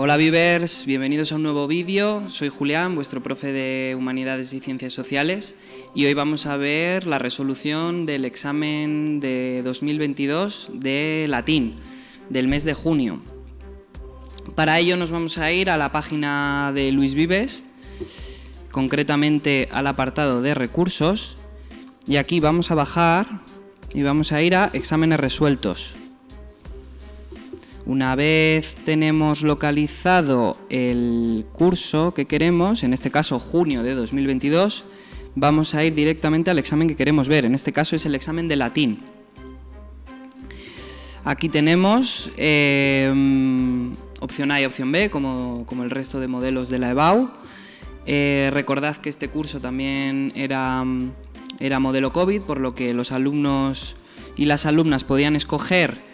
Hola Vivers, bienvenidos a un nuevo vídeo. Soy Julián, vuestro profe de Humanidades y Ciencias Sociales, y hoy vamos a ver la resolución del examen de 2022 de latín, del mes de junio. Para ello nos vamos a ir a la página de Luis Vives, concretamente al apartado de recursos, y aquí vamos a bajar y vamos a ir a exámenes resueltos. Una vez tenemos localizado el curso que queremos, en este caso junio de 2022, vamos a ir directamente al examen que queremos ver. En este caso es el examen de latín. Aquí tenemos opción A y opción B, como el resto de modelos de la EBAU. Recordad que este curso también era modelo COVID, por lo que los alumnos y las alumnas podían escoger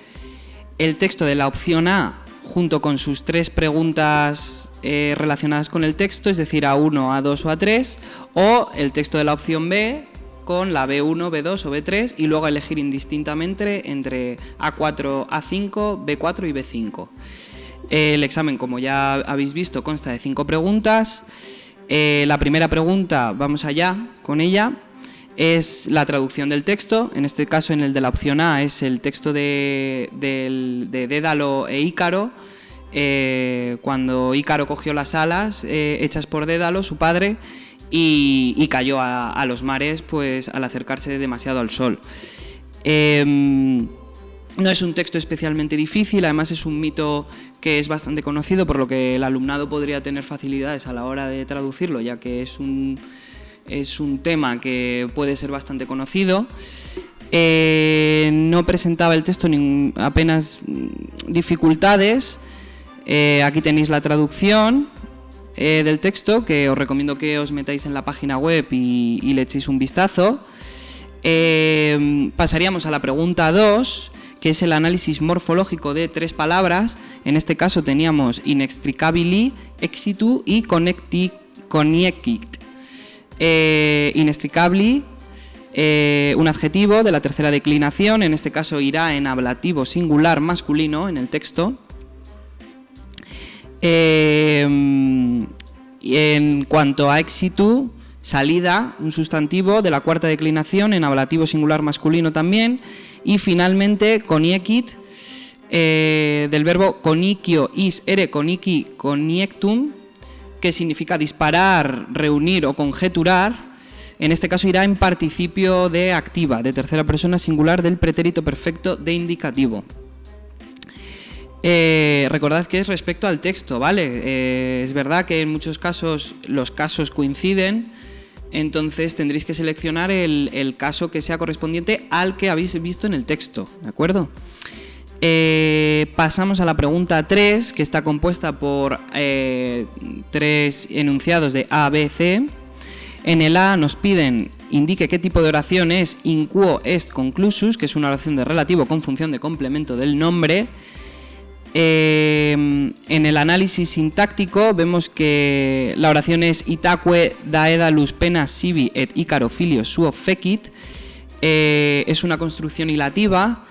el texto de la opción A junto con sus 3 preguntas relacionadas con el texto, es decir, A1, A2 o A3, o el texto de la opción B con la B1, B2 o B3, y luego elegir indistintamente entre A4, A5, B4 y B5. El examen, como ya habéis visto, consta de 5 preguntas. La primera pregunta, vamos allá con ella, es la traducción del texto. En este caso, en el de la opción A, es el texto de Dédalo e Ícaro, cuando Ícaro cogió las alas hechas por Dédalo, su padre, y cayó a los mares, pues al acercarse demasiado al sol. No es un texto especialmente difícil, además es un mito que es bastante conocido, por lo que el alumnado podría tener facilidades a la hora de traducirlo, ya que es un tema que puede ser bastante conocido. No presentaba el texto apenas dificultades. Aquí tenéis la traducción del texto, que os recomiendo que os metáis en la página web y le echéis un vistazo. Pasaríamos a la pregunta 2, que es el análisis morfológico de 3 palabras. En este caso teníamos inextricabili, exitu y coniecit. Inextricabili, un adjetivo de la tercera declinación, en este caso irá en ablativo singular masculino en el texto. En cuanto a exitu, salida, un sustantivo de la cuarta declinación en ablativo singular masculino también. Y finalmente coniecit, del verbo conicio is ere conici coniectum, que significa disparar, reunir o conjeturar. En este caso irá en participio de activa, de tercera persona singular del pretérito perfecto de indicativo. Recordad que es respecto al texto, ¿vale? Es verdad que en muchos casos los casos coinciden, entonces tendréis que seleccionar el caso que sea correspondiente al que habéis visto en el texto, ¿de acuerdo? Pasamos a la pregunta 3, que está compuesta por 3 enunciados de A, B, C. En el A nos piden indique qué tipo de oración es in quo est conclusus, que es una oración de relativo con función de complemento del nombre. En el análisis sintáctico vemos que la oración es itaque daedalus penas sibi et Ícaro filio suo fecit. Es una construcción ilativa,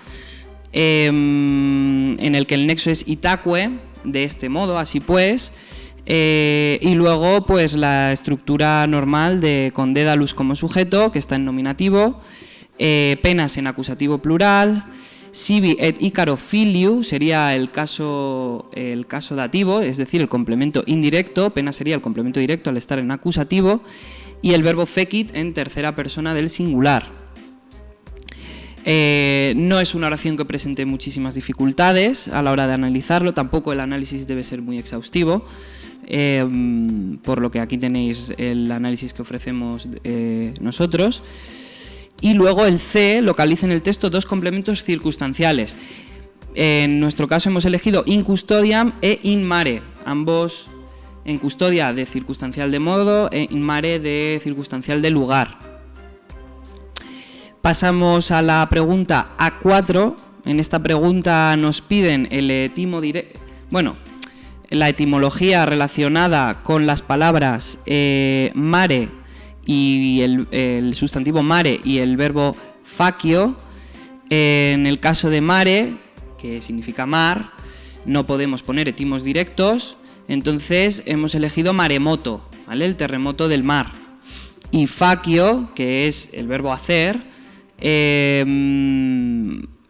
en el que el nexo es itaque, de este modo, así pues, y luego pues la estructura normal con Dédalus como sujeto, que está en nominativo, penas en acusativo plural, sibi et Ícaro filiu sería el caso dativo, es decir, el complemento indirecto, penas sería el complemento directo al estar en acusativo, y el verbo fecit en tercera persona del singular. No es una oración que presente muchísimas dificultades a la hora de analizarlo, tampoco el análisis debe ser muy exhaustivo, por lo que aquí tenéis el análisis que ofrecemos nosotros. Y luego el C localiza en el texto 2 complementos circunstanciales. En nuestro caso hemos elegido in custodiam e in mare, ambos en custodia de circunstancial de modo e in mare de circunstancial de lugar. Pasamos a la pregunta A4. En esta pregunta nos piden la etimología relacionada con las palabras mare y el sustantivo mare y el verbo facio. En el caso de mare, que significa mar, no podemos poner etimos directos, Entonces hemos elegido maremoto, ¿vale? El terremoto del mar. Y facio, que es el verbo hacer,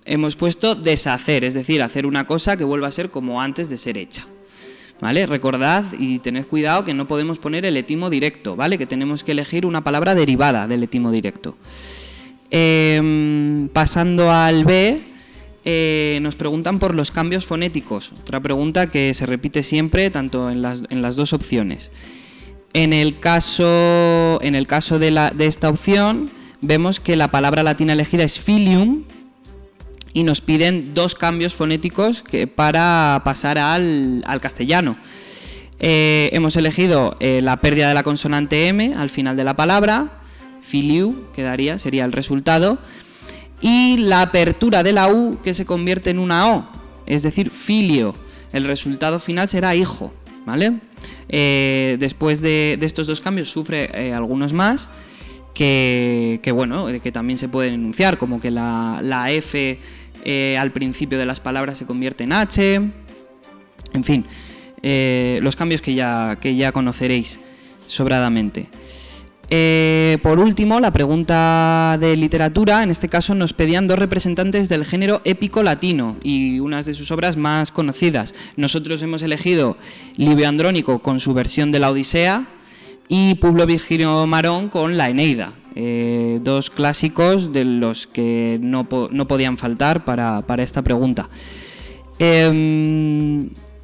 hemos puesto deshacer, es decir, hacer una cosa que vuelva a ser como antes de ser hecha. ¿Vale? Recordad y tened cuidado que no podemos poner el etimo directo, ¿vale? Que tenemos que elegir una palabra derivada del etimo directo. Pasando al B, nos preguntan por los cambios fonéticos. Otra pregunta que se repite siempre, tanto en las dos opciones. En el caso de esta opción, vemos que la palabra latina elegida es filium, y nos piden 2 cambios fonéticos para pasar al castellano. Hemos elegido la pérdida de la consonante M al final de la palabra, filiu sería el resultado, y la apertura de la U que se convierte en una O, es decir, filio. El resultado final será hijo, ¿vale? Después de estos 2 cambios sufre algunos más que también se pueden enunciar, como que la F al principio de las palabras se convierte en H, en fin, los cambios que ya conoceréis sobradamente. Por último, la pregunta de literatura, en este caso nos pedían 2 representantes del género épico latino y unas de sus obras más conocidas. Nosotros hemos elegido Livio Andrónico con su versión de la Odisea y Publio Virgilio Marón con la Eneida. 2 clásicos de los que no podían faltar para esta pregunta.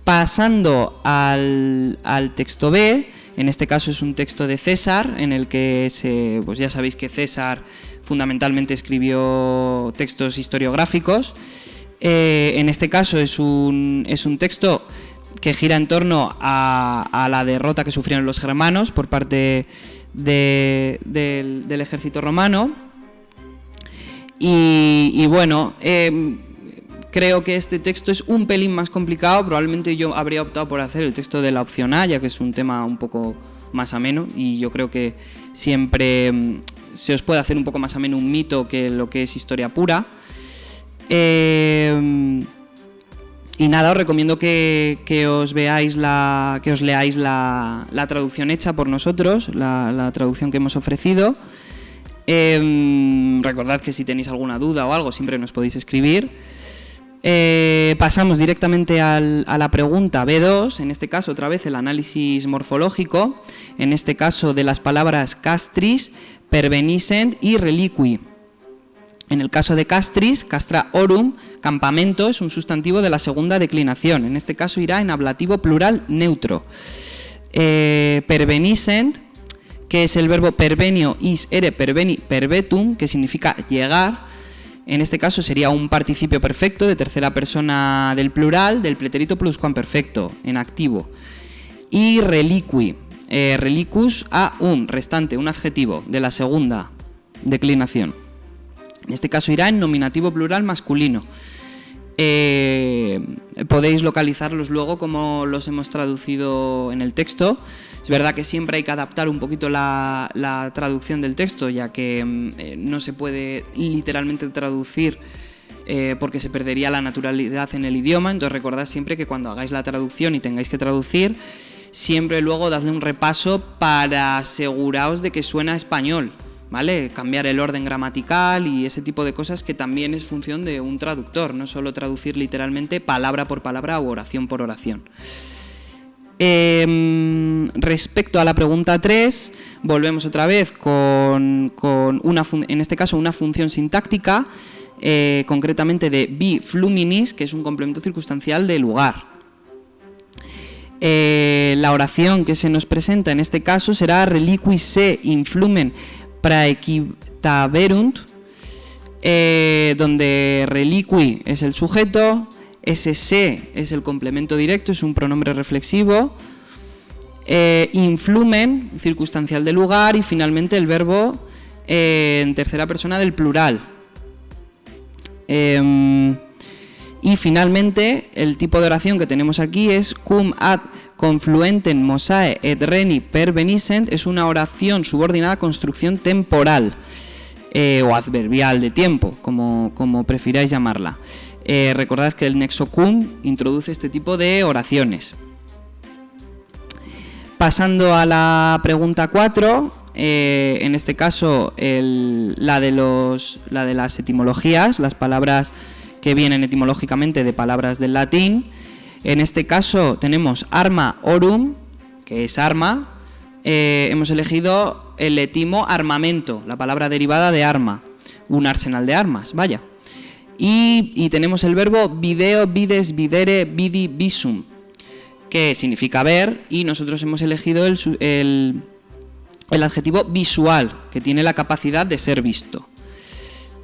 Pasando al texto B, en este caso es un texto de César, en el que pues ya sabéis que César fundamentalmente escribió textos historiográficos. En este caso es un texto que gira en torno a la derrota que sufrieron los germanos por parte del ejército romano. Y bueno, creo que este texto es un pelín más complicado. Probablemente yo habría optado por hacer el texto de la opción A, ya que es un tema un poco más ameno, y yo creo que siempre se os puede hacer un poco más ameno un mito que lo que es historia pura. Y nada, os recomiendo que os leáis la traducción hecha por nosotros, la traducción que hemos ofrecido. Recordad que si tenéis alguna duda o algo siempre nos podéis escribir. Pasamos directamente a la pregunta B2, en este caso otra vez el análisis morfológico, en este caso de las palabras castris, perveniscent y reliqui. En el caso de castris, castra orum, campamento, es un sustantivo de la segunda declinación. En este caso irá en ablativo plural neutro. Perveniscent, que es el verbo pervenio is ere perveni pervetum, que significa llegar. En este caso sería un participio perfecto de tercera persona del plural del pretérito pluscuamperfecto en activo. Y reliqui, relicus a restante, un adjetivo de la segunda declinación. En este caso irá en nominativo plural masculino. Podéis localizarlos luego como los hemos traducido en el texto. Es verdad que siempre hay que adaptar un poquito la traducción del texto, ya que no se puede literalmente traducir porque se perdería la naturalidad en el idioma. Entonces recordad siempre que cuando hagáis la traducción y tengáis que traducir, siempre luego dadle un repaso para aseguraros de que suena español, ¿vale? Cambiar el orden gramatical y ese tipo de cosas que también es función de un traductor, no solo traducir literalmente palabra por palabra o oración por oración. Respecto a la pregunta 3, volvemos otra vez con en este caso una función sintáctica, concretamente de bi fluminis, que es un complemento circunstancial de lugar. La oración que se nos presenta en este caso será reliqui se influmen praequitaverunt, donde reliqui es el sujeto, ese se es el complemento directo, es un pronombre reflexivo, influmen, circunstancial de lugar, y finalmente el verbo en tercera persona del plural. Y finalmente el tipo de oración que tenemos aquí es cum ad confluentem mosae et reni perveniscent, es una oración subordinada a construcción temporal o adverbial de tiempo, como prefiráis llamarla. Recordad que el nexo cum introduce este tipo de oraciones. Pasando a la pregunta 4, en este caso la de las etimologías, las palabras que vienen etimológicamente de palabras del latín. En este caso tenemos arma orum, que es arma. Hemos elegido el etimo armamento, la palabra derivada de arma, un arsenal de armas, vaya. Y tenemos el verbo video, vides, videre, vidi, visum, que significa ver, y nosotros hemos elegido el adjetivo visual, que tiene la capacidad de ser visto.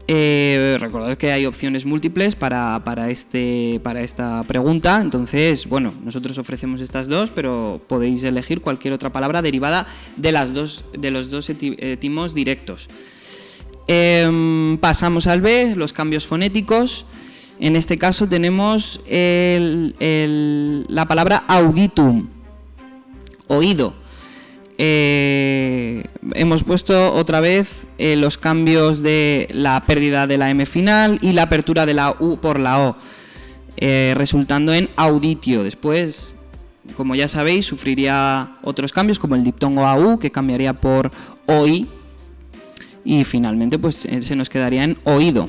Recordad que hay opciones múltiples para esta pregunta, entonces, bueno, nosotros ofrecemos estas dos, pero podéis elegir cualquier otra palabra derivada de los dos etimos directos. Pasamos al B, los cambios fonéticos. En este caso tenemos la palabra auditum, oído. Hemos puesto otra vez los cambios de la pérdida de la M final y la apertura de la U por la O, resultando en auditio. Después, como ya sabéis, sufriría otros cambios como el diptongo AU, que cambiaría por OI, y finalmente pues se nos quedaría en oído.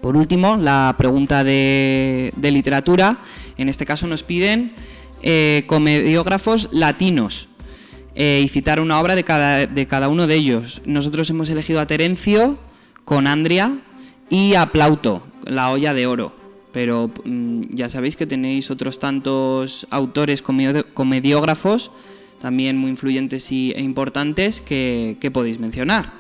Por último, la pregunta de literatura. En este caso nos piden comediógrafos latinos y citar una obra de cada uno de ellos. Nosotros hemos elegido a Terencio con Andria y a Plauto, La olla de oro. Pero ya sabéis que tenéis otros tantos autores comediógrafos también muy influyentes e importantes que podéis mencionar.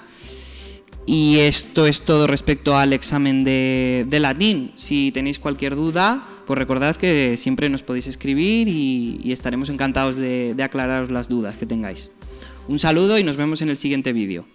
Y esto es todo respecto al examen de latín. Si tenéis cualquier duda, pues recordad que siempre nos podéis escribir y estaremos encantados de aclararos las dudas que tengáis. Un saludo y nos vemos en el siguiente vídeo.